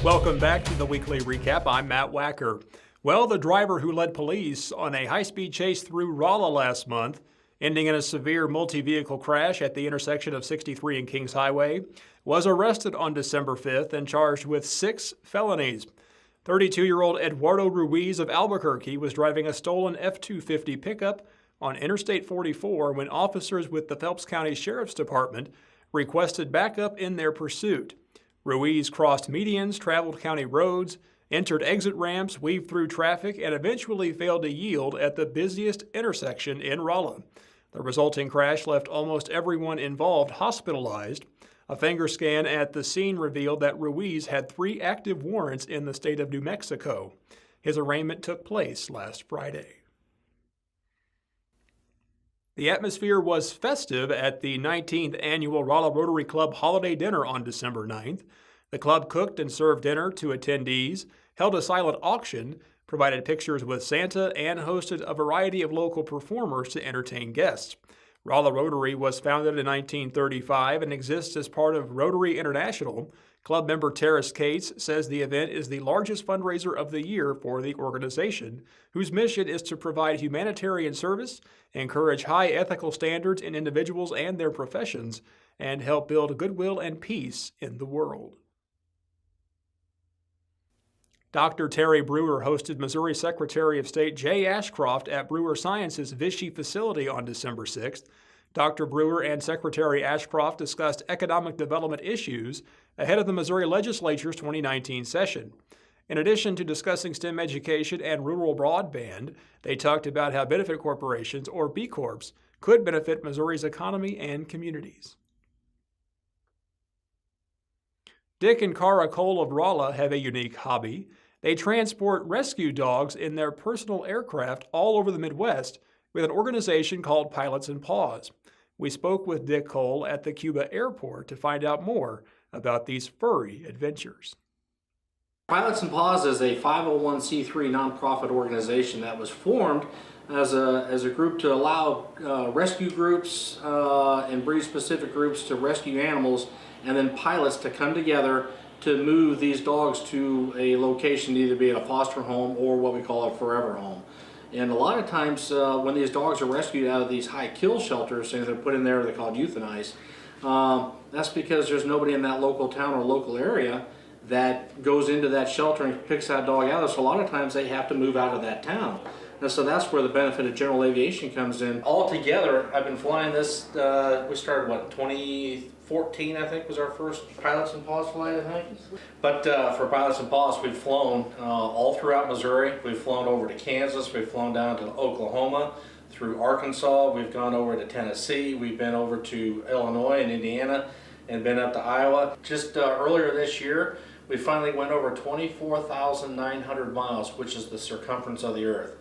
Welcome back to the weekly recap. I'm Matt Wacker. Well, the driver who led police on a high-speed chase through Rolla last month, ending in a severe multi-vehicle crash at the intersection of 63 and Kings Highway, was arrested on December 5th and charged with 6 felonies. 32-year-old Eduardo Ruiz of Albuquerque was driving a stolen F-250 pickup on Interstate 44 when officers with the Phelps County Sheriff's Department requested backup in their pursuit. Ruiz crossed medians, traveled county roads, entered exit ramps, weaved through traffic, and eventually failed to yield at the busiest intersection in Rolla. The resulting crash left almost everyone involved hospitalized. A finger scan at the scene revealed that Ruiz had 3 active warrants in the state of New Mexico. His arraignment took place last Friday. The atmosphere was festive at the 19th annual Rolla Rotary Club Holiday Dinner on December 9th. The club cooked and served dinner to attendees, held a silent auction, provided pictures with Santa, and hosted a variety of local performers to entertain guests. Rolla Rotary was founded in 1935 and exists as part of Rotary International. Club member Terrace Cates says the event is the largest fundraiser of the year for the organization, whose mission is to provide humanitarian service, encourage high ethical standards in individuals and their professions, and help build goodwill and peace in the world. Dr. Terry Brewer hosted Missouri Secretary of State Jay Ashcroft at Brewer Science's Vichy facility on December 6th. Dr. Brewer and Secretary Ashcroft discussed economic development issues ahead of the Missouri Legislature's 2019 session. In addition to discussing STEM education and rural broadband, they talked about how benefit corporations, or B Corps, could benefit Missouri's economy and communities. Dick and Cara Cole of Rolla have a unique hobby. They transport rescue dogs in their personal aircraft all over the Midwest with an organization called Pilots and Paws. We spoke with Dick Cole at the Cuba airport to find out more about these furry adventures. Pilots and Paws is a 501c3 nonprofit organization that was formed as a group to allow rescue groups and breed-specific groups to rescue animals, and then pilots to come together to move these dogs to a location to either be a foster home or what we call a forever home. And a lot of times when these dogs are rescued out of these high kill shelters, and they're put in there, they're called euthanized, that's because there's nobody in that local town or local area that goes into that shelter and picks that dog out. So a lot of times they have to move out of that town. And so that's where the benefit of general aviation comes in. Altogether, I've been flying this, we started, 2014, I think, was our first Pilots and Paws flight, I think. But for Pilots and Paws, we've flown all throughout Missouri. We've flown over to Kansas, we've flown down to Oklahoma, through Arkansas, we've gone over to Tennessee, we've been over to Illinois and Indiana, and been up to Iowa. Just earlier this year, we finally went over 24,900 miles, which is the circumference of the Earth.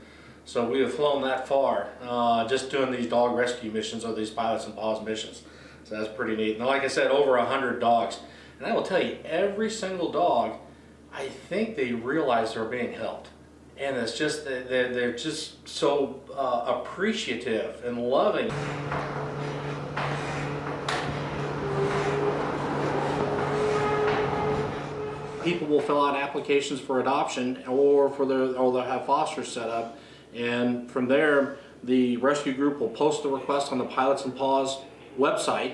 So we have flown that far just doing these dog rescue missions, or these Pilots and Paws missions. So that's pretty neat. And like I said, over 100 dogs. And I will tell you, every single dog, I think they realize they're being helped. And it's just, they're just so appreciative and loving. People will fill out applications for adoption, or they'll have fosters set up, and from there the rescue group will post the request on the Pilots and Paws website,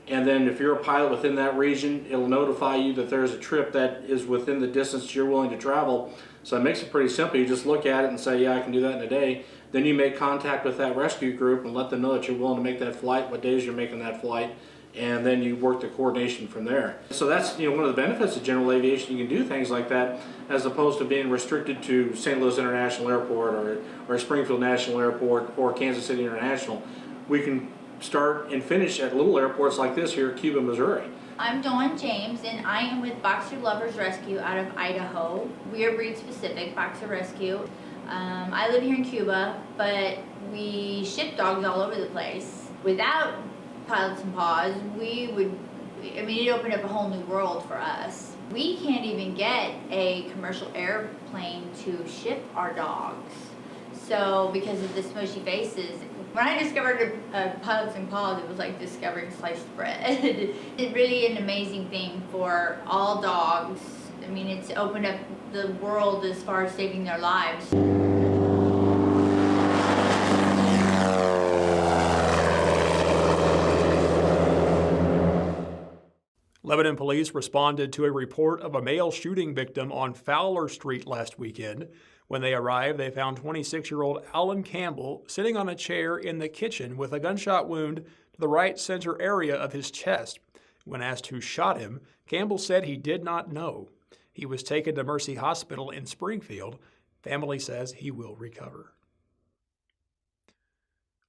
and then if you're a pilot within that region, it'll notify you that there's a trip that is within the distance you're willing to travel. So it makes it pretty simple. You just look at it and say, yeah, I can do that in a day. Then you make contact with that rescue group and let them know that you're willing to make that flight, what days you're making that flight, and then you work the coordination from there. So that's one of the benefits of general aviation. You can do things like that as opposed to being restricted to St. Louis International Airport or Springfield National Airport or Kansas City International. We can start and finish at little airports like this here at Cuba, Missouri. I'm Dawn James, and I am with Boxer Lovers Rescue out of Idaho. We are breed specific, Boxer Rescue. I live here in Cuba, but we ship dogs all over the place. Without Pilots and Paws, it opened up a whole new world for us. We can't even get a commercial airplane to ship our dogs. So because of the smushy faces, when I discovered Pilots and Paws, it was like discovering sliced bread. It's really an amazing thing for all dogs, I mean, it's opened up the world as far as saving their lives. Lebanon police responded to a report of a male shooting victim on Fowler Street last weekend. When they arrived, they found 26-year-old Alan Campbell sitting on a chair in the kitchen with a gunshot wound to the right center area of his chest. When asked who shot him, Campbell said he did not know. He was taken to Mercy Hospital in Springfield. Family says he will recover.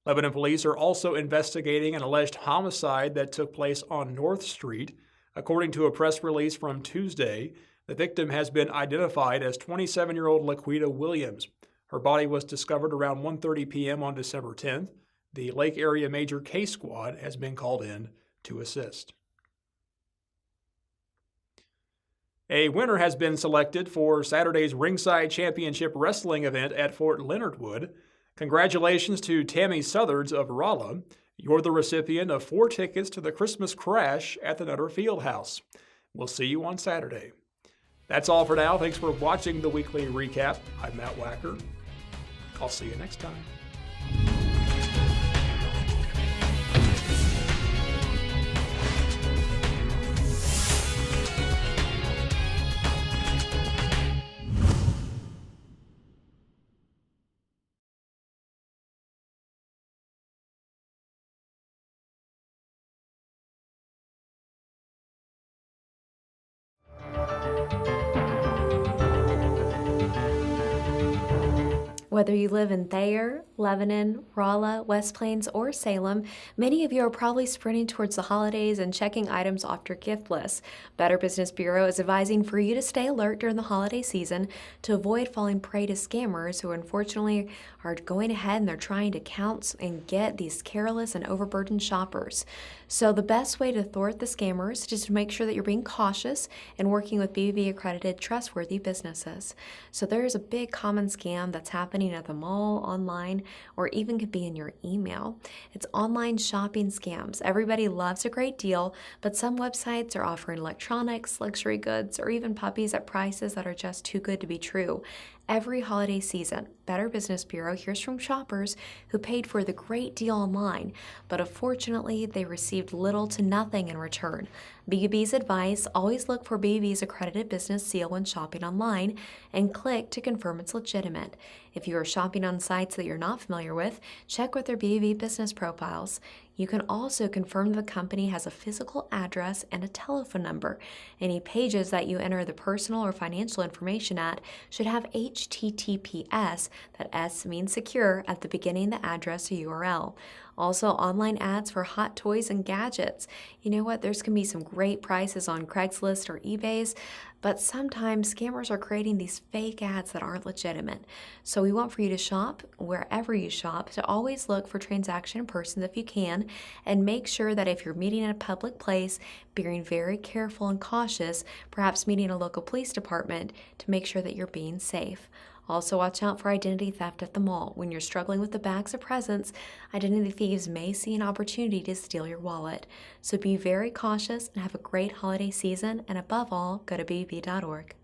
Lebanon police are also investigating an alleged homicide that took place on North Street. According to a press release from Tuesday, the victim has been identified as 27-year-old Laquita Williams. Her body was discovered around 1:30 p.m. on December 10th. The Lake Area Major Case Squad has been called in to assist. A winner has been selected for Saturday's Ringside Championship Wrestling event at Fort Leonard Wood. Congratulations to Tammy Southards of Rolla. You're the recipient of 4 tickets to the Christmas Crash at the Nutter Fieldhouse. We'll see you on Saturday. That's all for now. Thanks for watching the weekly recap. I'm Matt Wacker. I'll see you next time. Whether you live in Thayer, Lebanon, Rolla, West Plains, or Salem, many of you are probably sprinting towards the holidays and checking items off your gift list. Better Business Bureau is advising for you to stay alert during the holiday season to avoid falling prey to scammers who unfortunately are going ahead and they're trying to count and get these careless and overburdened shoppers. So the best way to thwart the scammers is to make sure that you're being cautious and working with BBB accredited trustworthy businesses. So there is a big common scam that's happening at the mall, online, or even could be in your email. It's online shopping scams. Everybody loves a great deal, but some websites are offering electronics, luxury goods, or even puppies at prices that are just too good to be true. Every holiday season, Better Business Bureau hears from shoppers who paid for the great deal online, but unfortunately they received little to nothing in return. BBB's advice: always look for BBB's accredited business seal when shopping online and click to confirm it's legitimate. If you are shopping on sites that you're not familiar with, check with their BBB business profiles. You can also confirm the company has a physical address and a telephone number. Any pages that you enter the personal or financial information at should have HTTPS, that S means secure, at the beginning of the address or URL. Also, online ads for hot toys and gadgets. You know what? There's going to be some great prices on Craigslist or eBay's, but sometimes scammers are creating these fake ads that aren't legitimate. So we want for you to shop wherever you shop to always look for transaction persons if you can, and make sure that if you're meeting in a public place, being very careful and cautious, perhaps meeting a local police department to make sure that you're being safe. Also, watch out for identity theft at the mall. When you're struggling with the bags of presents, identity thieves may see an opportunity to steal your wallet. So be very cautious and have a great holiday season, and above all, go to bbb.org.